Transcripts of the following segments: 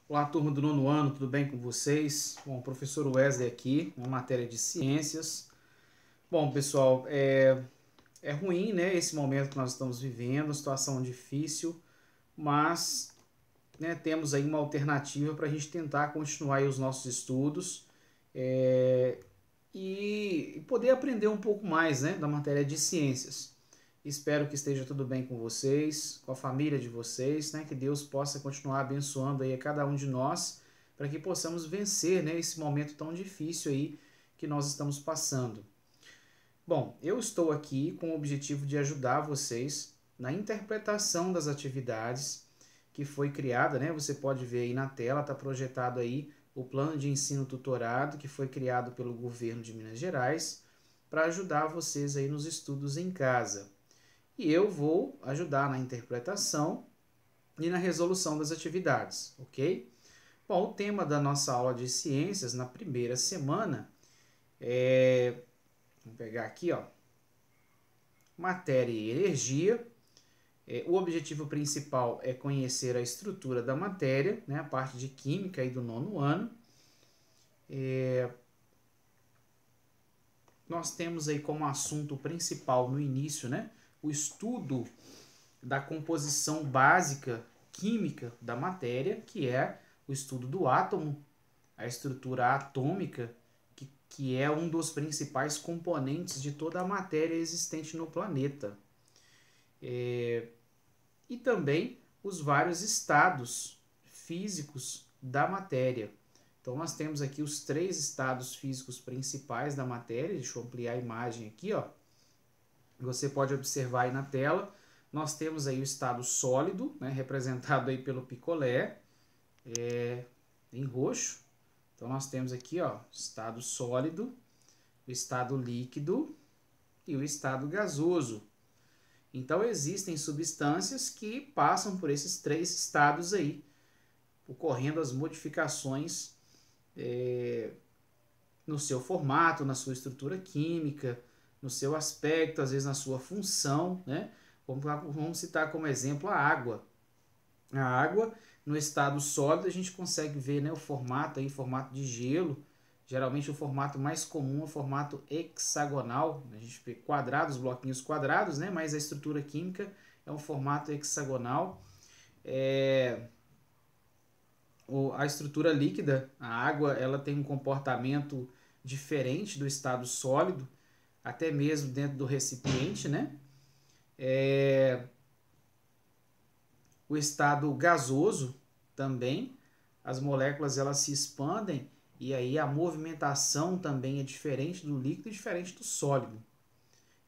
Olá, turma do nono ano, tudo bem com vocês? Bom, professor Wesley aqui, na matéria de ciências. Bom, pessoal, é ruim, né, esse momento que nós estamos vivendo, situação difícil, mas, né, temos aí uma alternativa para a gente tentar continuar aí os nossos estudos e poder aprender um pouco mais, né, da matéria de ciências. Espero que esteja tudo bem com vocês, com a família de vocês, né? Que Deus possa continuar abençoando aí a cada um de nós, para que possamos vencer, né, esse momento tão difícil aí que nós estamos passando. Bom, eu estou aqui com o objetivo de ajudar vocês na interpretação das atividades que foi criada, né? Você pode ver aí na tela, está projetado aí o plano de ensino tutorado que foi criado pelo governo de Minas Gerais para ajudar vocês aí nos estudos em casa. E eu vou ajudar na interpretação e na resolução das atividades, ok? Bom, o tema da nossa aula de ciências na primeira semana vamos pegar aqui, ó, matéria e energia. O objetivo principal é conhecer a estrutura da matéria, né, a parte de química aí do nono ano. Nós temos aí como assunto principal no início, né, o estudo da composição básica química da matéria, que é o estudo do átomo, a estrutura atômica, que é um dos principais componentes de toda a matéria existente no planeta. E também os vários estados físicos da matéria. Então, nós temos aqui os 3 estados físicos principais da matéria. Deixa eu ampliar a imagem aqui, ó. Você pode observar aí na tela. Nós temos aí o estado sólido, né, representado aí pelo picolé, em roxo. Então, nós temos aqui, ó, estado sólido, o estado líquido e o estado gasoso. Então, existem substâncias que passam por esses 3 estados aí, ocorrendo as modificações no seu formato, na sua estrutura química, no seu aspecto, às vezes na sua função, né? Vamos citar como exemplo a água. A água, no estado sólido, a gente consegue ver, né, o formato aí, formato de gelo. Geralmente o formato mais comum é o formato hexagonal. A gente vê quadrados, bloquinhos quadrados, né? Mas a estrutura química é um formato hexagonal. A estrutura líquida, a água, ela tem um comportamento diferente do estado sólido, até mesmo dentro do recipiente, né? O estado gasoso também, as moléculas elas se expandem e aí a movimentação também é diferente do líquido e diferente do sólido.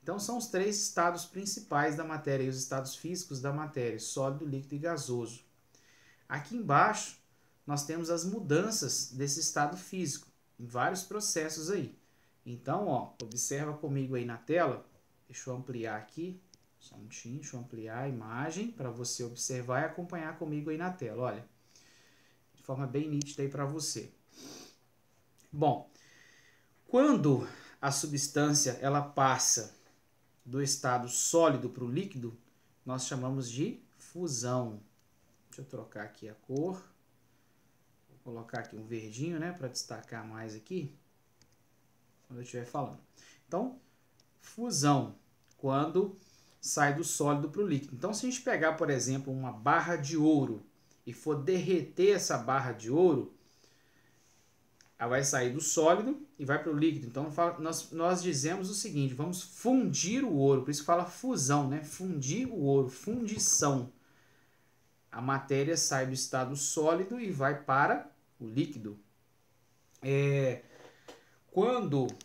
Então são os 3 estados principais da matéria, os estados físicos da matéria, sólido, líquido e gasoso. Aqui embaixo nós temos as mudanças desse estado físico, em vários processos aí. Então, ó, observa comigo aí na tela, deixa eu ampliar aqui, só um minutinho, deixa eu ampliar a imagem para você observar e acompanhar comigo aí na tela, olha, de forma bem nítida aí para você. Bom, quando a substância ela passa do estado sólido para o líquido, nós chamamos de fusão. Deixa eu trocar aqui a cor. Vou colocar aqui um verdinho, né, para destacar mais aqui, quando eu estiver falando. Então, fusão, quando sai do sólido para o líquido. Então, se a gente pegar, por exemplo, uma barra de ouro e for derreter essa barra de ouro, ela vai sair do sólido e vai para o líquido. Então, nós dizemos o seguinte, vamos fundir o ouro, por isso que fala fusão, né? Fundir o ouro, fundição. A matéria sai do estado sólido e vai para o líquido. Quando... Deixa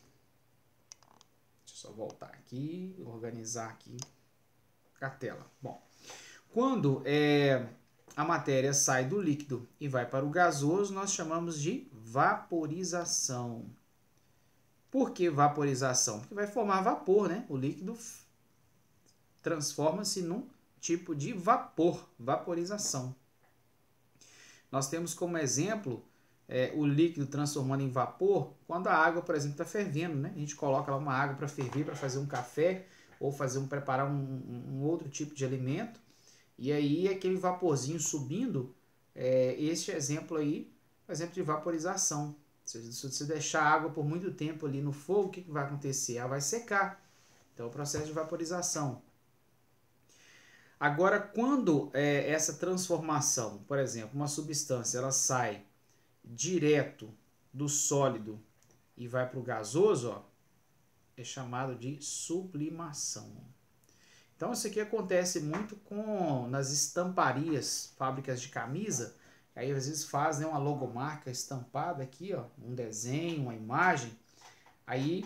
eu só voltar aqui, organizar aqui a tela. Bom, quando a matéria sai do líquido e vai para o gasoso, nós chamamos de vaporização. Por que vaporização? Porque vai formar vapor, né? O líquido transforma-se num tipo de vapor, vaporização. Nós temos como exemplo o líquido transformando em vapor quando a água, por exemplo, está fervendo, né? A gente coloca lá uma água para ferver, para fazer um café ou preparar um outro tipo de alimento. E aí aquele vaporzinho subindo Este exemplo aí é um exemplo de vaporização. Se você deixar a água por muito tempo ali no fogo, o que vai acontecer? Ela vai secar. Então, é o processo de vaporização. Agora, quando essa transformação, por exemplo, uma substância, ela sai direto do sólido e vai para o gasoso, ó, é chamado de sublimação. Então, isso aqui acontece muito nas estamparias, fábricas de camisa. Aí, às vezes, fazem uma logomarca estampada aqui, ó, um desenho, uma imagem. Aí,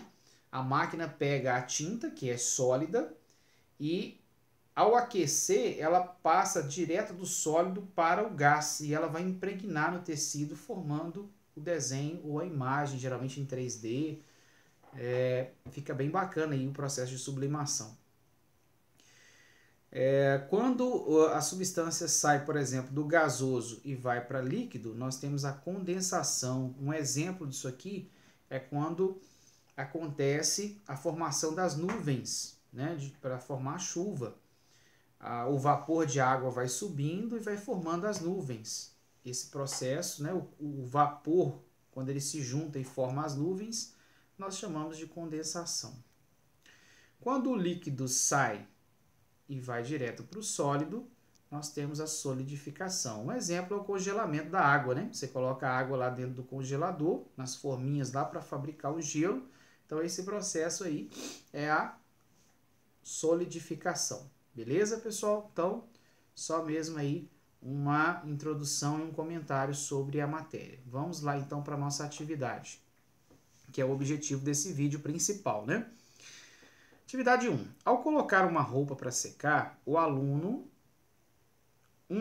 a máquina pega a tinta, que é sólida, e ao aquecer, ela passa direto do sólido para o gás e ela vai impregnar no tecido, formando o desenho ou a imagem, geralmente em 3D. Fica bem bacana aí o processo de sublimação. Quando a substância sai, por exemplo, do gasoso e vai para líquido, nós temos a condensação. Um exemplo disso aqui é quando acontece a formação das nuvens, né, para formar a chuva. O vapor de água vai subindo e vai formando as nuvens. Esse processo, né, o vapor, quando ele se junta e forma as nuvens, nós chamamos de condensação. Quando o líquido sai e vai direto para o sólido, nós temos a solidificação. Um exemplo é o congelamento da água, né? Você coloca a água lá dentro do congelador, nas forminhas lá para fabricar o gelo. Então, esse processo aí é a solidificação. Beleza, pessoal? Então, só mesmo aí uma introdução e um comentário sobre a matéria. Vamos lá, então, para a nossa atividade, que é o objetivo desse vídeo principal, né? Atividade 1. Ao colocar uma roupa para secar, um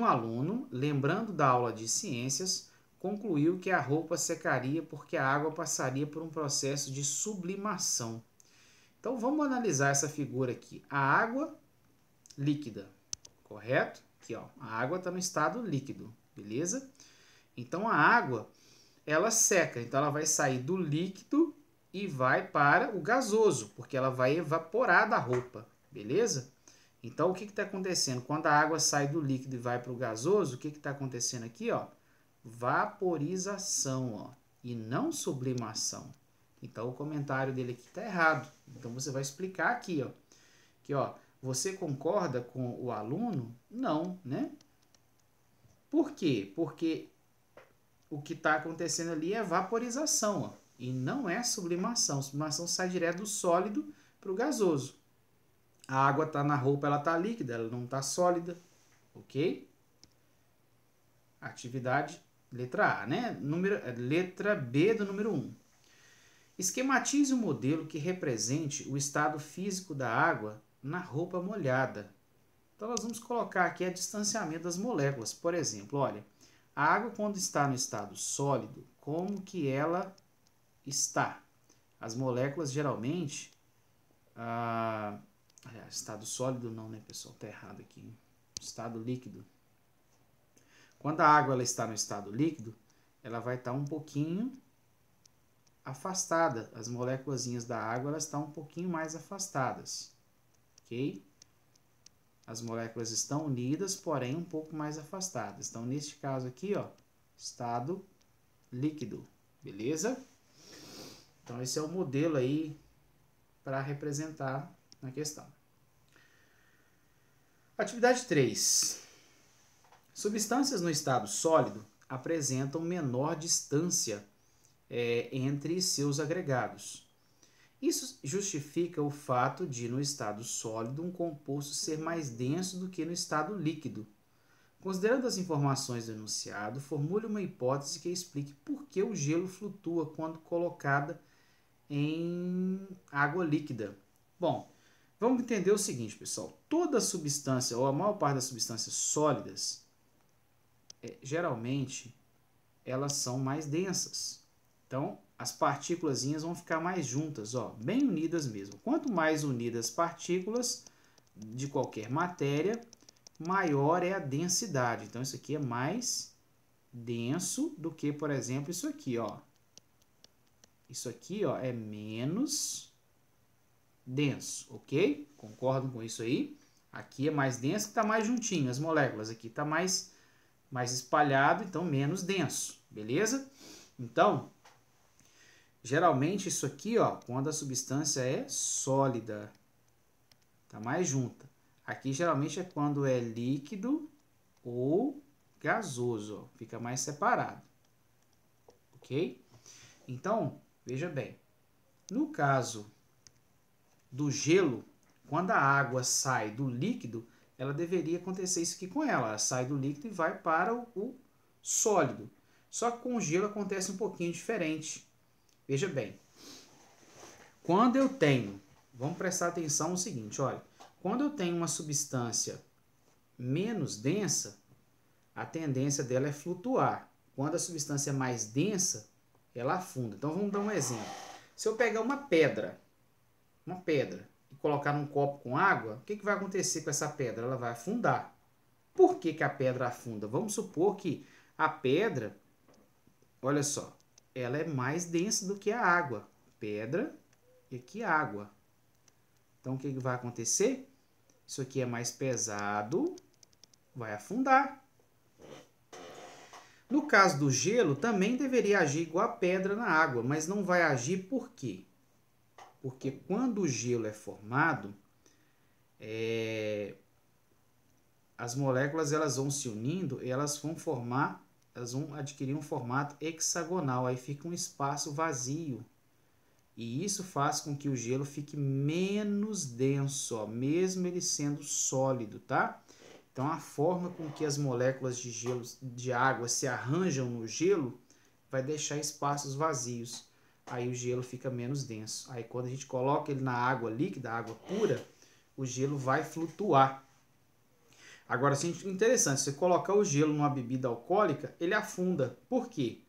aluno, lembrando da aula de ciências, concluiu que a roupa secaria porque a água passaria por um processo de sublimação. Então, vamos analisar essa figura aqui. A água líquida, correto? Aqui, ó, a água está no estado líquido, beleza? Então, a água, ela seca, então ela vai sair do líquido e vai para o gasoso, porque ela vai evaporar da roupa, beleza? Então, o que está acontecendo? Quando a água sai do líquido e vai para o gasoso, o que está acontecendo aqui? Ó? Vaporização, ó, e não sublimação. Então, o comentário dele aqui está errado. Então, você vai explicar aqui, ó, que, ó, você concorda com o aluno? Não, né? Por quê? Porque o que está acontecendo ali é vaporização, ó, e não é sublimação. Sublimação sai direto do sólido para o gasoso. A água está na roupa, ela está líquida, ela não está sólida, ok? Atividade letra A, né? Letra B do número 1. Esquematize um modelo que represente o estado físico da água na roupa molhada. Então, nós vamos colocar aqui o distanciamento das moléculas. Por exemplo, olha, a água quando está no estado sólido, como que ela está? As moléculas geralmente... estado sólido não, né, pessoal? Está errado aqui. Estado líquido. Quando a água ela está no estado líquido, ela vai estar um pouquinho afastada. As moléculas da água elas estão um pouquinho mais afastadas. Ok? As moléculas estão unidas, porém um pouco mais afastadas. Então, neste caso aqui, ó, estado líquido. Beleza? Então, esse é o modelo aí para representar na questão. Atividade 3. Substâncias no estado sólido apresentam menor distância entre seus agregados. Isso justifica o fato de, no estado sólido, um composto ser mais denso do que no estado líquido. Considerando as informações do enunciado, formule uma hipótese que explique por que o gelo flutua quando colocada em água líquida. Bom, vamos entender o seguinte, pessoal. Toda substância, ou a maior parte das substâncias sólidas, geralmente, elas são mais densas. Então, as partículas vão ficar mais juntas, ó, bem unidas mesmo. Quanto mais unidas as partículas de qualquer matéria, maior é a densidade. Então, isso aqui é mais denso do que, por exemplo, isso aqui, ó. Isso aqui, ó, é menos denso, ok? Concordam com isso aí? Aqui é mais denso, que está mais juntinho, as moléculas aqui está mais mais espalhado, então menos denso, beleza? Então, geralmente isso aqui, ó, quando a substância é sólida, tá mais junta. Aqui geralmente é quando é líquido ou gasoso, ó, fica mais separado, ok? Então, veja bem, no caso do gelo, quando a água sai do líquido, ela deveria acontecer isso aqui com ela. Ela sai do líquido e vai para o sólido. Só que com o gelo acontece um pouquinho diferente. Veja bem, quando eu tenho, vamos prestar atenção no seguinte, olha, quando eu tenho uma substância menos densa, a tendência dela é flutuar. Quando a substância é mais densa, ela afunda. Então vamos dar um exemplo. Se eu pegar uma pedra e colocar num copo com água, o que vai acontecer com essa pedra? Ela vai afundar. Por que a pedra afunda? Vamos supor que a pedra, olha só, ela é mais densa do que a água. Pedra e aqui água. Então o que vai acontecer? Isso aqui é mais pesado, vai afundar. No caso do gelo, também deveria agir igual a pedra na água, mas não vai agir por quê? Porque quando o gelo é formado, as moléculas elas vão se unindo e elas vão adquirir um formato hexagonal, aí fica um espaço vazio. E isso faz com que o gelo fique menos denso, ó, mesmo ele sendo sólido, tá? Então a forma com que as moléculas de gelo, de água se arranjam no gelo vai deixar espaços vazios. Aí o gelo fica menos denso. Aí quando a gente coloca ele na água líquida, água pura, o gelo vai flutuar. Agora, interessante, se você colocar o gelo numa bebida alcoólica, ele afunda. Por quê?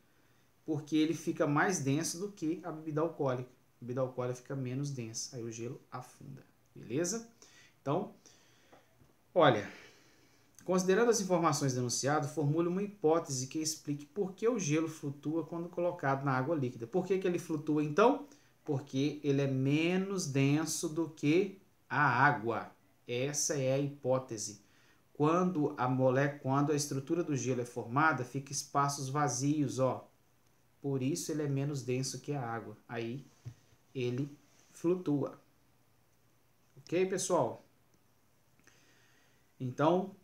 Porque ele fica mais denso do que a bebida alcoólica. A bebida alcoólica fica menos densa, aí o gelo afunda. Beleza? Então, olha, considerando as informações denunciadas, formule uma hipótese que explique por que o gelo flutua quando colocado na água líquida. Por que ele flutua, então? Porque ele é menos denso do que a água. Essa é a hipótese. Quando a estrutura do gelo é formada, fica espaços vazios, ó. Por isso ele é menos denso que a água. Aí ele flutua. Ok, pessoal? Então,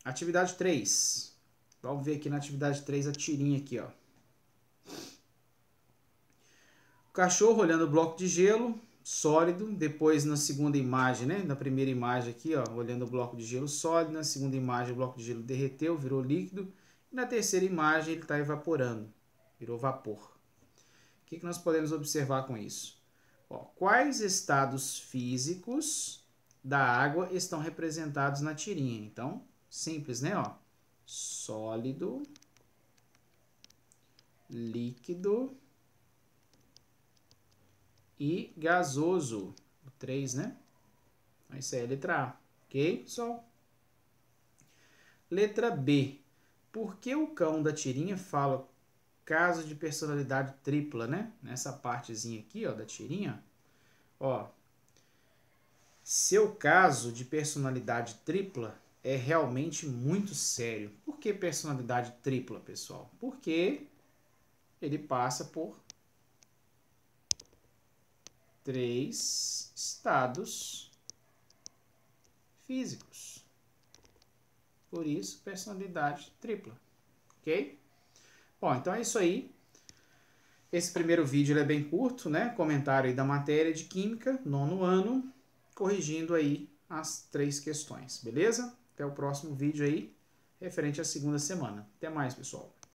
atividade 3. Vamos ver aqui na atividade 3 a tirinha aqui, ó. O cachorro olhando o bloco de gelo sólido, depois na segunda imagem, né? Na primeira imagem aqui, ó, olhando o bloco de gelo sólido, na segunda imagem o bloco de gelo derreteu, virou líquido, e na terceira imagem ele está evaporando, virou vapor. O que nós podemos observar com isso? Ó, quais estados físicos da água estão representados na tirinha? Então, simples, né? Ó, sólido, líquido e gasoso. O 3, né? Então, isso aí é a letra A. Ok, pessoal? Letra B. Por que o cão da tirinha fala caso de personalidade tripla, né? Nessa partezinha aqui, ó, da tirinha, ó. Seu caso de personalidade tripla é realmente muito sério. Por que personalidade tripla, pessoal? Porque ele passa por 3 estados físicos. Por isso, personalidade tripla. Ok? Bom, então é isso aí. Esse primeiro vídeo é bem curto, né? Comentário aí da matéria de Química, 9º ano, corrigindo aí as 3 questões, beleza? Até o próximo vídeo aí, referente à segunda semana. Até mais, pessoal.